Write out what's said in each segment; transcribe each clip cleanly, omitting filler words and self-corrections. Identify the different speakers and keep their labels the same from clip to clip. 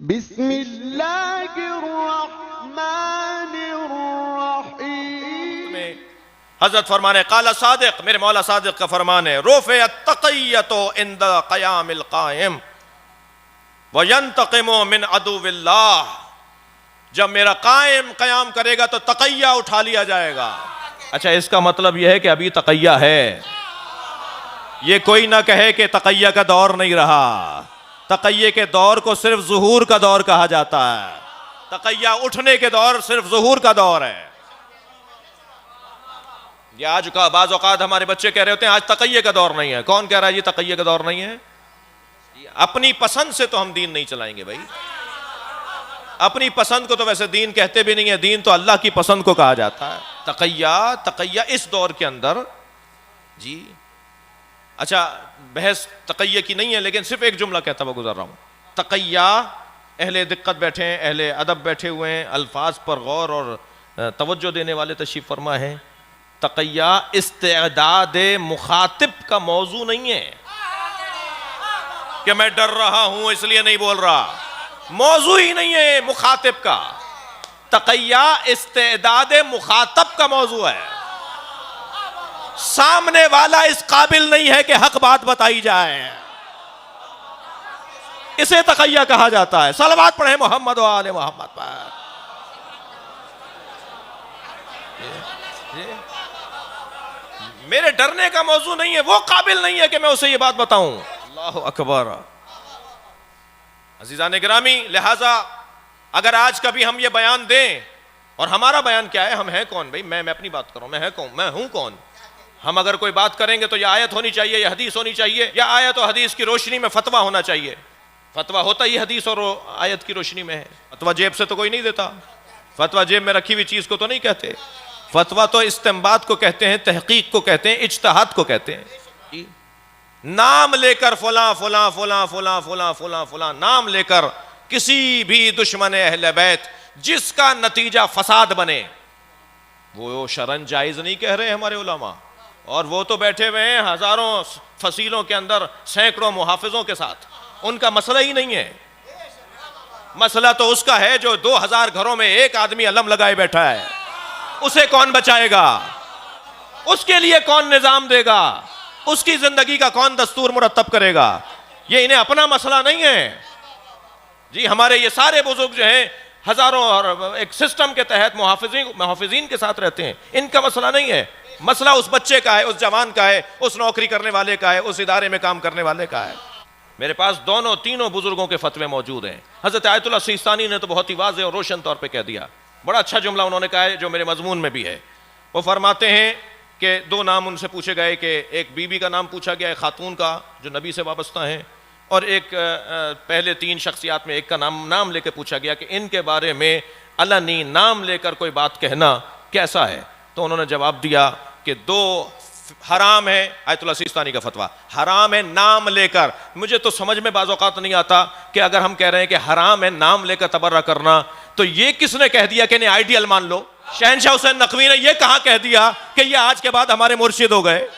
Speaker 1: बिस्मिल्लाहिर्रहमानिर्रहीम में हजरत फरमाने काला सादिक, मेरे मौला सादिक का फरमान है, रोफ़े अत्तक़िय्यतु इंद क़यामिल क़ाइम व यंतक़िमु मिन अदुव्विल्लाह। जब मेरा कायम क़याम करेगा तो तक़िया उठा लिया जाएगा। अच्छा, इसका मतलब यह है कि अभी तक़िया है। ये कोई ना कहे कि तक़िया का दौर नहीं रहा। तक़िये के दौर को सिर्फ ज़ुहूर का दौर कहा जाता है। तक़िया उठने के दौर सिर्फ ज़ुहूर का दौर है। ये आज का बाज़ औक़ात हमारे बच्चे कह रहे होते हैं आज तक़िये का दौर नहीं है। कौन कह रहा है ये तक़िये का दौर नहीं है? अपनी पसंद से तो हम दीन नहीं चलाएंगे भाई। अपनी पसंद को तो वैसे दीन कहते भी नहीं है। दीन तो अल्लाह की पसंद को कहा जाता है। तक़िया इस दौर के अंदर जी। अच्छा, बहस तक़िये की नहीं है, लेकिन सिर्फ एक जुमला कहता हुआ गुजर रहा हूं। तक़िया, अहले दिक्कत बैठे हैं, अहले अदब बैठे हुए हैं, अल्फाज पर गौर और तवज्जो देने वाले तशरीफ फरमा है। तक़िया इस्तेदाद मुखातिब का मौजू नहीं है कि मैं डर रहा हूं इसलिए नहीं बोल रहा। मौजू ही नहीं है मुखातिब का। तक़िया इस्तेदाद मुखातब का मौजू है। सामने वाला इस काबिल नहीं है कि हक बात बताई जाए, इसे तक़िया कहा जाता है। सलवात पढ़े मोहम्मद व आले मोहम्मद पर। मेरे डरने का मौजू नहीं है, वो काबिल नहीं है कि मैं उसे ये बात बताऊं। अल्लाहु अकबर। अज़ीज़ान गिरामी, लिहाजा अगर आज कभी हम ये बयान दें, और हमारा बयान क्या है, हम हैं कौन भाई? मैं अपनी बात करूं, मैं हूं कौन? हम अगर कोई बात करेंगे तो या आयत होनी चाहिए या हदीस होनी चाहिए, या आयत और हदीस की रोशनी में फतवा होना चाहिए। फतवा होता ही हदीस और आयत की रोशनी में है। फतवा जेब से तो कोई नहीं देता। फतवा जेब में रखी हुई चीज को तो नहीं कहते। फतवा तो इस्तेंबात को कहते हैं, तहकीक को कहते हैं, इज्तिहाद को कहते हैं। नाम लेकर फला फला फला फला फला फला फला नाम लेकर किसी भी दुश्मन अहले बैत जिसका नतीजा फसाद बने, वो शरन जायज नहीं कह रहे हमारे उलमा। और वो तो बैठे हुए हैं हजारों फसीलों के अंदर सैकड़ों मुहाफिजों के साथ। उनका मसला ही नहीं है। मसला तो उसका है जो 2000 घरों में एक आदमी अलम लगाए बैठा है। उसे कौन बचाएगा? उसके लिए कौन निजाम देगा? उसकी जिंदगी का कौन दस्तूर मुरतब करेगा? ये इन्हें अपना मसला नहीं है जी। हमारे ये सारे बुजुर्ग जो हैं हजारों और एक सिस्टम के तहत मुहाफिजीन के साथ रहते हैं। इनका मसला नहीं है। मसला उस बच्चे का है, उस जवान का है, उस नौकरी करने वाले का है, उस इदारे में काम करने वाले का है। मेरे पास तीनों बुजुर्गों के फतवे मौजूद हैं। हजरत आयतुल्लाह सिस्तानी ने तो बहुत ही वाज़ेह और रोशन तौर पे कह दिया। बड़ा अच्छा जुमला उन्होंने कहा है जो मेरे मजमून में भी है। वो फरमाते हैं कि 2 नाम उनसे पूछे गए कि एक बीबी का नाम पूछा गया, एक खातून का जो नबी से वाबस्ता है, और एक पहले 3 शख्सियात में एक का नाम लेकर पूछा गया कि इनके बारे में अलनी नाम लेकर कोई बात कहना कैसा है। तो उन्होंने जवाब दिया कि 2 हराम है। आयतुल्लाह सिस्तानी का फतवा, हराम है नाम लेकर। मुझे तो समझ में बाज़ औक़ात नहीं आता कि अगर हम कह रहे हैं कि हराम है नाम लेकर तबर्रा करना, तो ये किसने कह दिया कि नहीं आइडियल मान लो? शहनशाह हुसैन नकवी ने ये कहाँ कह दिया कि ये आज के बाद हमारे मुर्शिद हो गए?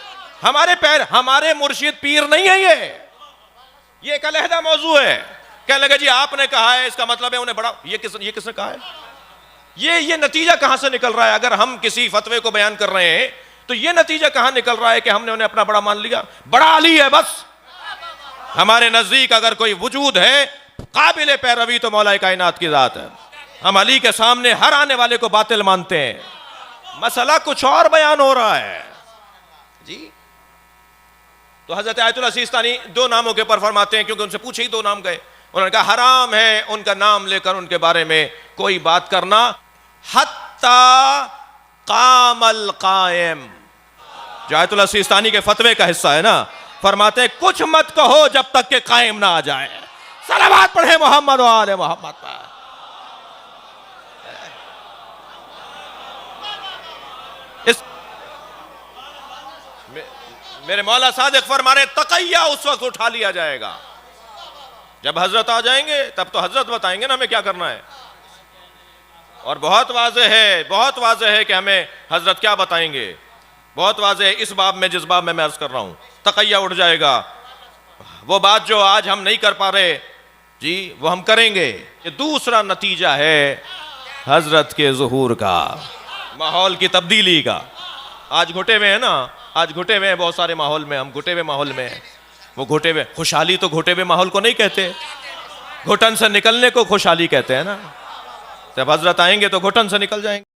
Speaker 1: हमारे मुर्शिद पीर नहीं है। ये एक अलहदा मौजू है। कहने लगे जी आपने कहा है, इसका मतलब है उन्हें बड़ा। ये किसने कहा है? ये नतीजा कहां से निकल रहा है? अगर हम किसी फतवे को बयान कर रहे हैं तो ये नतीजा कहां निकल रहा है कि हमने उन्हें अपना बड़ा मान लिया? बड़ा अली है बस। हमारे नजदीक अगर कोई वजूद है काबिल पैरवी तो मौला कायनात की जात है। हम अली के सामने हर आने वाले को बातिल मानते हैं। मसला कुछ और बयान हो रहा है जी। तो हजरत आयतुल्लाह सिस्तानी 2 नामों के ऊपर फरमाते हैं, क्योंकि उनसे पूछे ही 2 नाम गए। उन्होंने कहा हराम है उनका नाम लेकर उनके बारे में कोई बात करना, हत्ता कामल कायम। जो आयतुल्लाह सिस्तानी के फतवे का हिस्सा है ना, फरमाते हैं कुछ मत कहो जब तक के कायम ना आ जाए। सलावत पढ़े मोहम्मद व आले मोहम्मद पर। मेरे मौला सादिक फरमा रहे तक़िया उस वक्त उठा लिया जाएगा जब हजरत आ जाएंगे। तब तो हजरत बताएंगे ना हमें क्या करना है। और बहुत वाज़ेह है कि हमें हजरत क्या बताएंगे। बहुत वाज़ेह है इस बाब में जिस बाब में मैं अर्ज कर रहा हूं। तक़िया उठ जाएगा। वो बात जो आज हम नहीं कर पा रहे, जी वो हम करेंगे। ये दूसरा नतीजा है हजरत के ज़ुहूर का, माहौल की तब्दीली का। आज घुटे हुए हैं ना, आज घुटे हुए हैं बहुत सारे माहौल में, हम घुटे हुए माहौल में हैं। वो घुटे हुए खुशहाली तो घुटे हुए माहौल को नहीं कहते, घुटन से निकलने को खुशहाली कहते हैं ना। जब हजरत आएंगे तो घुटन से निकल जाएंगे।